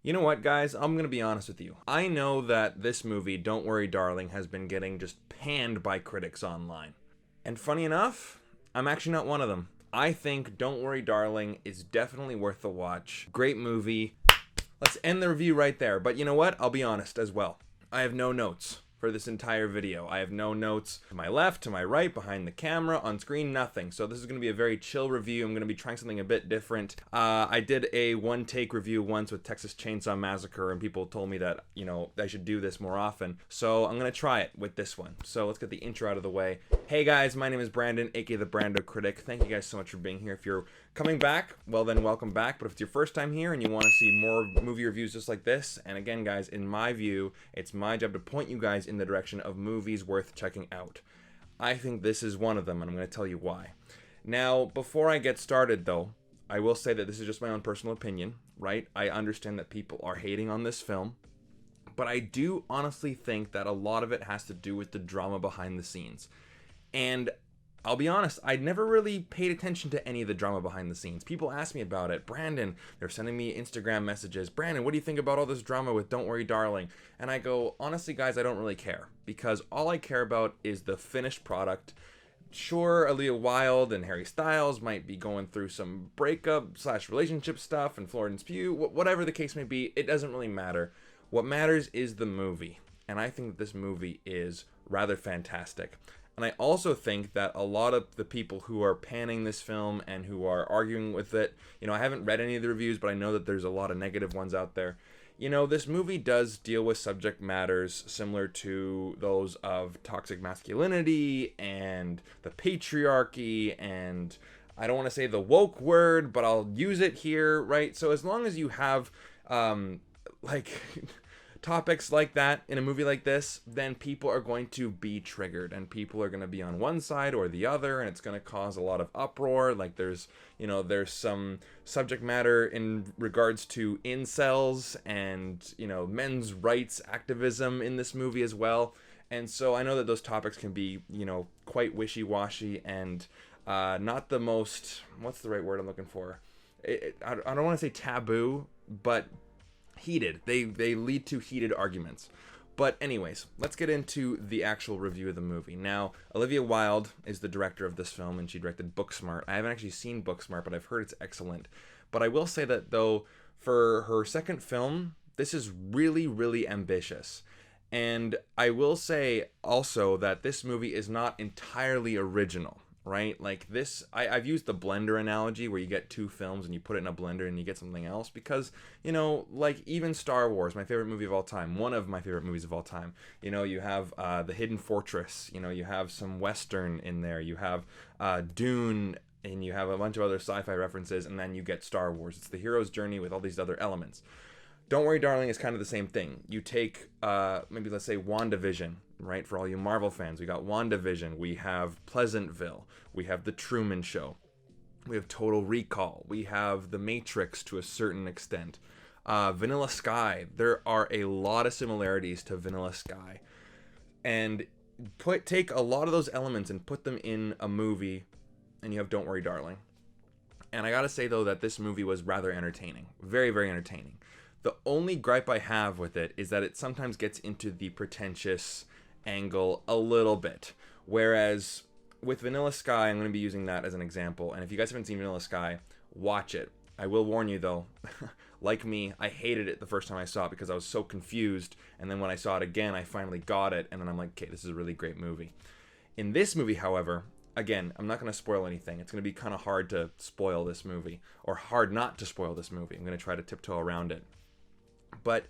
You know what, guys? I'm going to be honest with you. I know that this movie, Don't Worry Darling, has been getting just panned by critics online. And funny enough, I'm actually not one of them. I think Don't Worry Darling is definitely worth the watch. Great movie. Let's end the review right there. But you know what? I'll be honest as well. I have no notes for this entire video. I have no notes to my left, to my right, behind the camera, on screen, nothing. So this is going to be a very chill review. I'm going to be trying something a bit different. I did a one-take review once with Texas Chainsaw Massacre, and people told me that, you know, I should do this more often. So I'm going to try it with this one. So let's get the intro out of the way. Hey guys, my name is Brandon, aka the BrandoCritic. Thank you guys so much for being here. If you're coming back, well then welcome back. But if it's your first time here and you want to see more movie reviews just like this, and again guys, in my view, it's my job to point you guys in the direction of movies worth checking out. I think this is one of them, and I'm going to tell you why. Now, before I get started though, I will say that this is just my own personal opinion, right? I understand that people are hating on this film, but I do honestly think that a lot of it has to do with the drama behind the scenes. And I'll be honest, I never really paid attention to any of the drama behind the scenes. People ask me about it. Brandon, they're sending me Instagram messages. Brandon, what do you think about all this drama with Don't Worry Darling? And I go, honestly, guys, I don't really care. Because all I care about is the finished product. Sure, Olivia Wilde and Harry Styles might be going through some breakup/relationship stuff, and Florence Pugh, whatever the case may be, it doesn't really matter. What matters is the movie. And I think that this movie is rather fantastic. And I also think that a lot of the people who are panning this film and who are arguing with it, you know, I haven't read any of the reviews, but I know that there's a lot of negative ones out there. You know, this movie does deal with subject matters similar to those of toxic masculinity and the patriarchy, and I don't want to say the woke word, but I'll use it here, right? So as long as you have, topics like that in a movie like this, then people are going to be triggered, and people are going to be on one side or the other, and it's going to cause a lot of uproar. Like there's some subject matter in regards to incels and, you know, men's rights activism in this movie as well. And so I know that those topics can be, you know, quite wishy-washy and not the most, what's the right word I'm looking for? I don't want to say taboo, but heated. They lead to heated arguments. But anyways, let's get into the actual review of the movie. Now, Olivia Wilde is the director of this film, and she directed Booksmart. I haven't actually seen Booksmart, but I've heard it's excellent. But I will say that, though, for her second film, this is really, really ambitious. And I will say also that this movie is not entirely original. Right? Like this, I've used the blender analogy where you get two films and you put it in a blender and you get something else, because, you know, like even Star Wars, my favorite movie of all time, one of my favorite movies of all time, you know, you have The Hidden Fortress, you know, you have some Western in there, you have Dune, and you have a bunch of other sci-fi references, and then you get Star Wars. It's the hero's journey with all these other elements. Don't Worry Darling is kind of the same thing. You take, maybe let's say WandaVision, right? For all you Marvel fans, we got WandaVision, we have Pleasantville, we have The Truman Show, we have Total Recall, we have The Matrix to a certain extent, Vanilla Sky. There are a lot of similarities to Vanilla Sky. And take a lot of those elements and put them in a movie, and you have Don't Worry Darling. And I gotta say, though, that this movie was rather entertaining. Very, very entertaining. The only gripe I have with it is that it sometimes gets into the pretentious angle a little bit. Whereas with Vanilla Sky, I'm going to be using that as an example. And if you guys haven't seen Vanilla Sky, watch it. I will warn you though, like me, I hated it the first time I saw it because I was so confused. And then when I saw it again, I finally got it. And then I'm like, okay, this is a really great movie. In this movie, however, again, I'm not going to spoil anything. It's going to be kind of hard to spoil this movie, or hard not to spoil this movie. I'm going to try to tiptoe around it. But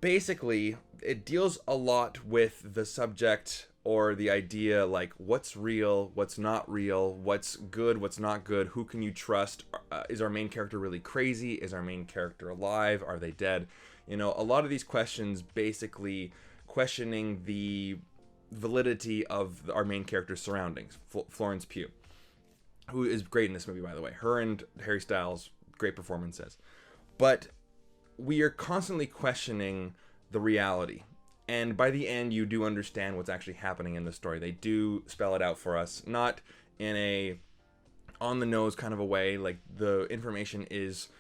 basically, it deals a lot with the subject or the idea, like what's real, what's not real, what's good, what's not good, who can you trust, is our main character really crazy, is our main character alive, are they dead? You know, a lot of these questions basically questioning the validity of our main character's surroundings. Florence Pugh, who is great in this movie, by the way. Her and Harry Styles, great performances. But we are constantly questioning the reality. And by the end, you do understand what's actually happening in the story. They do spell it out for us, not in a on-the-nose kind of a way. Like, the information is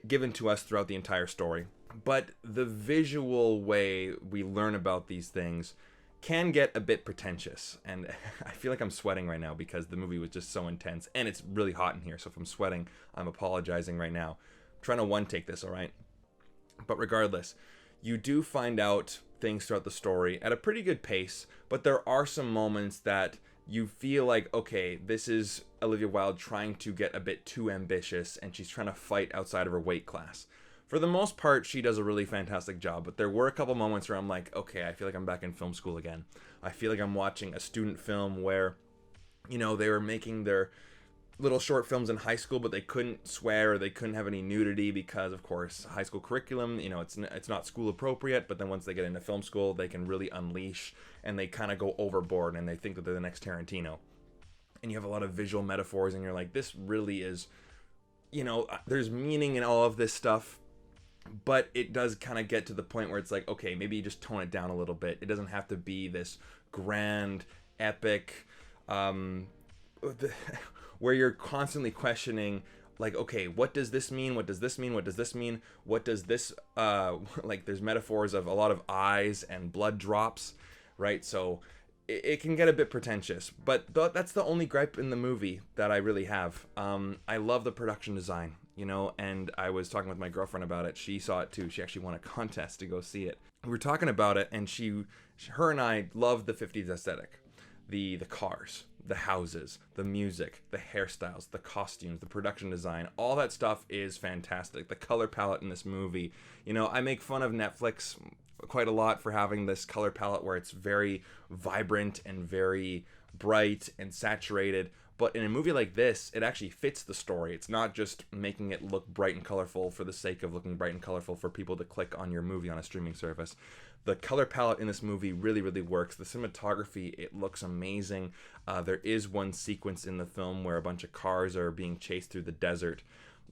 given to us throughout the entire story. But the visual way we learn about these things can get a bit pretentious. And I feel like I'm sweating right now because the movie was just so intense. And it's really hot in here. So if I'm sweating, I'm apologizing right now. I'm trying to one-take this, all right? But regardless, you do find out things throughout the story at a pretty good pace. But there are some moments that you feel like, okay, this is Olivia Wilde trying to get a bit too ambitious. And she's trying to fight outside of her weight class. For the most part, she does a really fantastic job, but there were a couple moments where I'm like, okay, I feel like I'm back in film school again. I feel like I'm watching a student film where, you know, they were making their little short films in high school, but they couldn't swear or they couldn't have any nudity because, of course, high school curriculum, you know, it's not school appropriate, but then once they get into film school, they can really unleash and they kind of go overboard and they think that they're the next Tarantino. And you have a lot of visual metaphors and you're like, this really is, you know, there's meaning in all of this stuff. But it does kind of get to the point where it's like, okay, maybe you just tone it down a little bit. It doesn't have to be this grand, epic, where you're constantly questioning, like, okay, what does this mean? What does this mean? What does this mean? What does this, like, there's metaphors of a lot of eyes and blood drops, right? So it can get a bit pretentious. But that's the only gripe in the movie that I really have. I love the production design. You know, and I was talking with my girlfriend about it. She saw it too. She actually won a contest to go see it. We were talking about it, and her and I loved the 50s aesthetic. The cars, the houses, the music, the hairstyles, the costumes, the production design, all that stuff is fantastic. The color palette in this movie. You know, I make fun of Netflix quite a lot for having this color palette where it's very vibrant and very bright and saturated. But in a movie like this, it actually fits the story. It's not just making it look bright and colorful for the sake of looking bright and colorful for people to click on your movie on a streaming service. The color palette in this movie really, really works. The cinematography, it looks amazing. There is one sequence in the film where a bunch of cars are being chased through the desert.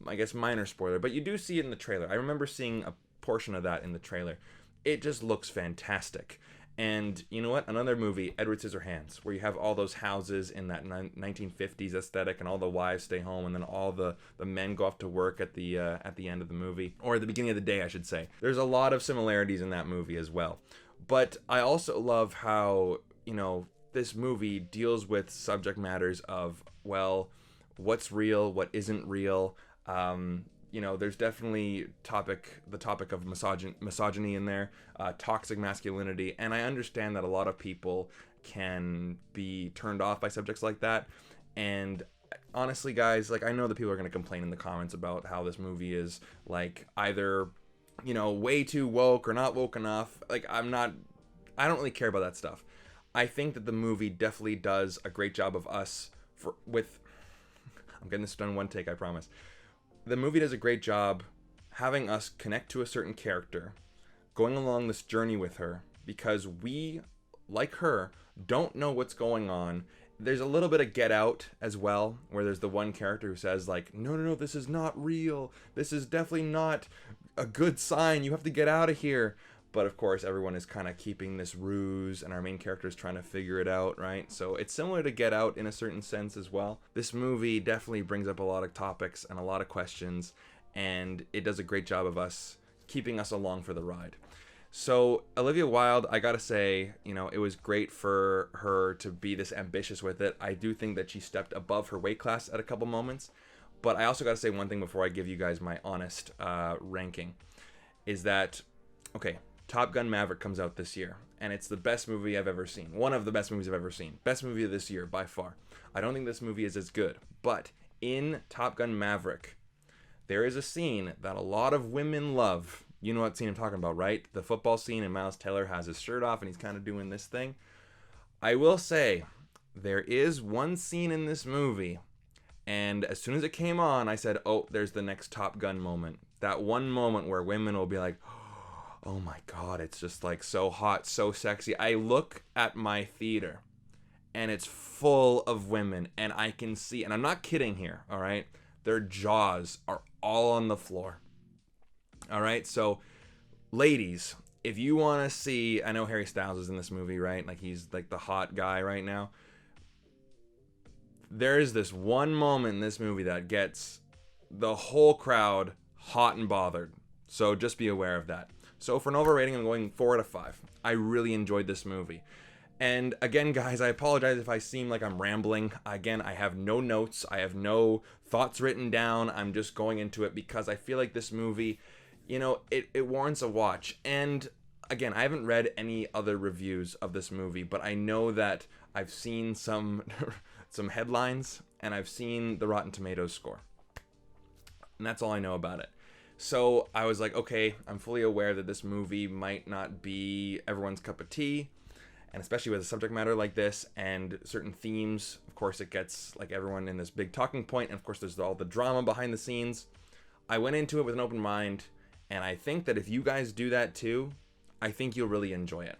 I guess minor spoiler, but you do see it in the trailer. I remember seeing a portion of that in the trailer. It just looks fantastic. And you know what? Another movie, Edward Scissorhands, where you have all those houses in that 1950s aesthetic, and all the wives stay home, and then all the men go off to work at the end of the movie, or at the beginning of the day, I should say. There's a lot of similarities in that movie as well. But I also love how, you know, this movie deals with subject matters of, well, what's real, what isn't real. You know, there's definitely the topic of misogyny in there, toxic masculinity, and I understand that a lot of people can be turned off by subjects like that. And honestly, guys, like, I know that people are going to complain in the comments about how this movie is, like, either, you know, way too woke or not woke enough. Like, I don't really care about that stuff. I think that the movie definitely does a great job of I'm getting this done in one take, I promise. The movie does a great job having us connect to a certain character, going along this journey with her, because we, like her, don't know what's going on. There's a little bit of Get Out as well, where there's the one character who says, like, no, this is not real. This is definitely not a good sign. You have to get out of here. But of course, everyone is kind of keeping this ruse, and our main character is trying to figure it out, right? So it's similar to Get Out in a certain sense as well. This movie definitely brings up a lot of topics and a lot of questions, and it does a great job of us keeping us along for the ride. So Olivia Wilde, I gotta say, you know, it was great for her to be this ambitious with it. I do think that she stepped above her weight class at a couple moments, but I also gotta say one thing before I give you guys my honest ranking, is that, okay, Top Gun Maverick comes out this year, and it's the best movie I've ever seen. One of the best movies I've ever seen. Best movie of this year, by far. I don't think this movie is as good, but in Top Gun Maverick, there is a scene that a lot of women love. You know what scene I'm talking about, right? The football scene, and Miles Teller has his shirt off, and he's kind of doing this thing. I will say, there is one scene in this movie, and as soon as it came on, I said, oh, there's the next Top Gun moment. That one moment where women will be like, oh my God, it's just like so hot, so sexy. I look at my theater and it's full of women, and I can see, and I'm not kidding here, all right? Their jaws are all on the floor. All right, so ladies, if you want to see, I know Harry Styles is in this movie, right? Like, he's like the hot guy right now. There is this one moment in this movie that gets the whole crowd hot and bothered. So just be aware of that. So for an overall rating, I'm going 4 out of 5. I really enjoyed this movie. And again, guys, I apologize if I seem like I'm rambling. Again, I have no notes. I have no thoughts written down. I'm just going into it because I feel like this movie, you know, it warrants a watch. And again, I haven't read any other reviews of this movie, but I know that I've seen some some headlines and I've seen the Rotten Tomatoes score. And that's all I know about it. So I was like, okay, I'm fully aware that this movie might not be everyone's cup of tea. And especially with a subject matter like this and certain themes, of course, it gets like everyone in this big talking point. And of course, there's all the drama behind the scenes. I went into it with an open mind. And I think that if you guys do that too, I think you'll really enjoy it.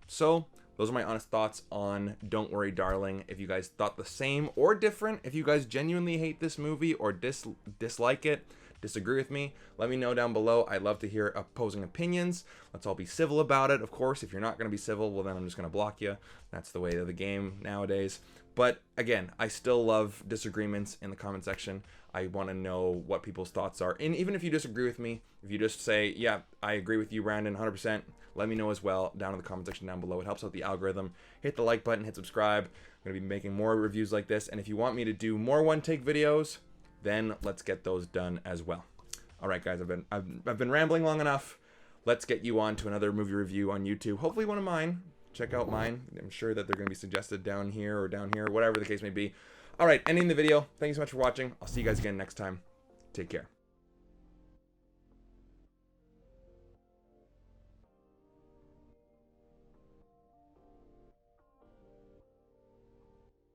So those are my honest thoughts on Don't Worry, Darling. If you guys thought the same or different, if you guys genuinely hate this movie or dislike it, disagree with me, let me know down below. I love to hear opposing opinions. Let's all be civil about it. Of course, if you're not going to be civil, well, then I'm just going to block you. That's the way of the game nowadays. But again, I still love disagreements in the comment section. I want to know what people's thoughts are. And even if you disagree with me, if you just say, yeah, I agree with you, Brandon, 100%, let me know as well down in the comment section down below. It helps out the algorithm. Hit the like button, hit subscribe. I'm going to be making more reviews like this. And if you want me to do more one-take videos, then let's get those done as well. All right, guys, I've been rambling long enough. Let's get you on to another movie review on YouTube. Hopefully one of mine. Check out mine. I'm sure that they're going to be suggested down here or down here, whatever the case may be. All right, ending the video. Thank you so much for watching. I'll see you guys again next time. Take care.